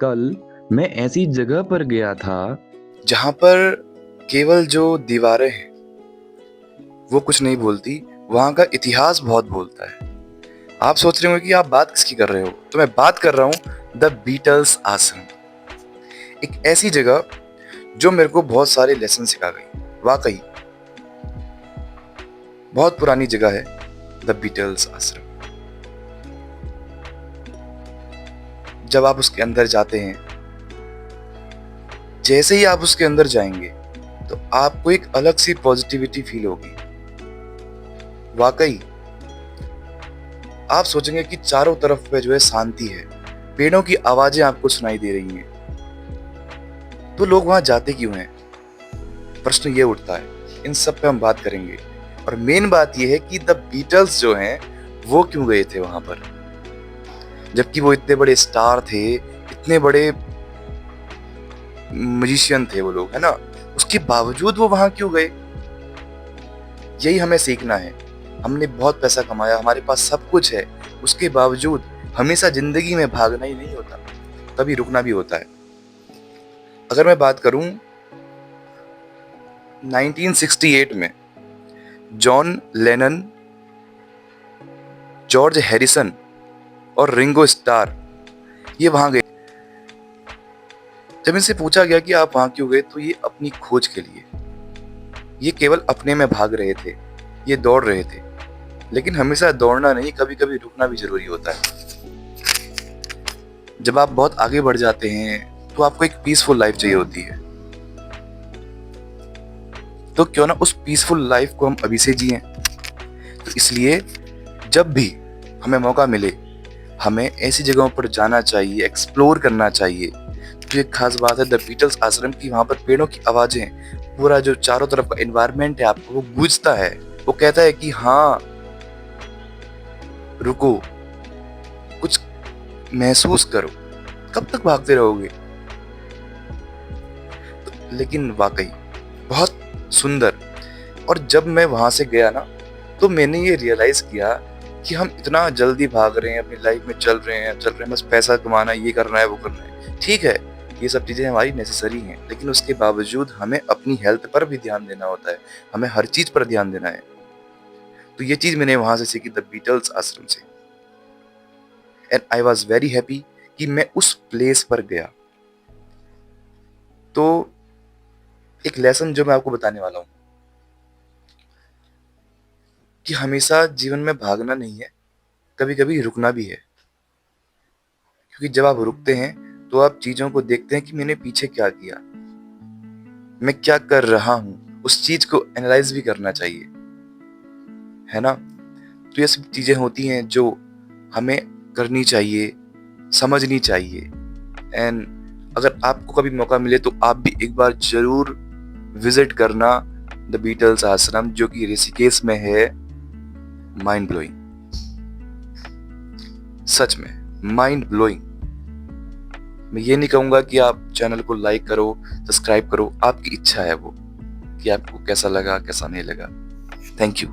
कल मैं ऐसी जगह पर गया था जहाँ पर केवल जो दीवारें हैं वो कुछ नहीं बोलती, वहाँ का इतिहास बहुत बोलता है। आप सोच रहे होंगे कि आप बात किसकी कर रहे हो, तो मैं बात कर रहा हूँ द बीटल्स आश्रम। एक ऐसी जगह जो मेरे को बहुत सारे लेसन सिखा गई। वाकई बहुत पुरानी जगह है द बीटल्स आश्रम। जब आप उसके अंदर जाते हैं, जैसे ही आप उसके अंदर जाएंगे तो आपको एक अलग सी पॉजिटिविटी फील होगी। वाकई आप सोचेंगे कि चारों तरफ पे जो है शांति है, पेड़ों की आवाजें आपको सुनाई दे रही हैं। तो लोग वहां जाते क्यों हैं? प्रश्न ये उठता है। इन सब पे हम बात करेंगे। और मेन बात ये है कि द बीटल्स जो हैं वो क्यों गए थे वहां पर, जबकि वो इतने बड़े स्टार थे, इतने बड़े म्यूजिशियन थे वो लोग, है ना? उसके बावजूद वो वहां क्यों गए? यही हमें सीखना है। हमने बहुत पैसा कमाया, हमारे पास सब कुछ है, उसके बावजूद हमेशा जिंदगी में भागना ही नहीं होता, कभी रुकना भी होता है। अगर मैं बात करूं 1968 में जॉन लेनन, जॉर्ज हैरिसन और रिंगो स्टार ये वहां गए। जब इनसे पूछा गया कि आप वहां क्यों गए, तो ये अपनी खोज के लिए, ये केवल अपने में भाग रहे थे, ये दौड़ रहे थे। लेकिन हमेशा दौड़ना नहीं, कभी कभी रुकना भी जरूरी होता है। जब आप बहुत आगे बढ़ जाते हैं तो आपको एक पीसफुल लाइफ चाहिए होती है। तो क्यों ना उस पीसफुल लाइफ को हम अभी से जिएं। तो इसलिए जब भी हमें मौका मिले, हमें ऐसी जगहों पर जाना चाहिए, एक्सप्लोर करना चाहिए। तो एक खास बात है द बीटल्स आश्रम की, वहां पर पेड़ों की आवाजें, पूरा जो चारों तरफ का एनवायरनमेंट है आपको वो गूंजता है। वो कहता है कि हाँ रुको, कुछ महसूस करो, कब तक भागते रहोगे? तो लेकिन वाकई बहुत सुंदर। और जब मैं वहां से गया ना, तो मैंने ये रियलाइज किया कि हम इतना जल्दी भाग रहे हैं, अपनी लाइफ में चल रहे हैं, बस पैसा कमाना, ये करना है, वो करना है। ठीक है, ये सब चीजें हमारी नेसेसरी हैं, लेकिन उसके बावजूद हमें अपनी हेल्थ पर भी ध्यान देना होता है, हमें हर चीज पर ध्यान देना है। तो ये चीज मैंने वहां से सीखी द बीटल्स आश्रम से। And I was very happy कि मैं उस प्लेस पर गया। तो एक लेसन जो मैं आपको बताने वाला हूं कि हमेशा जीवन में भागना नहीं है, कभी कभी रुकना भी है। क्योंकि जब आप रुकते हैं तो आप चीजों को देखते हैं कि मैंने पीछे क्या किया, मैं क्या कर रहा हूं, उस चीज को एनालाइज भी करना चाहिए, है ना? तो ये सब चीजें होती हैं जो हमें करनी चाहिए, समझनी चाहिए। एंड अगर आपको कभी मौका मिले तो आप भी एक बार जरूर विजिट करना द बीटल्स आश्रम, जो कि ऋषिकेश में है। माइंड ब्लोइंग, सच में माइंड ब्लोइंग। मैं ये नहीं कहूंगा कि आप चैनल को लाइक करो, सब्सक्राइब करो, आपकी इच्छा है वो कि आपको कैसा लगा कैसा नहीं लगा। Thank you.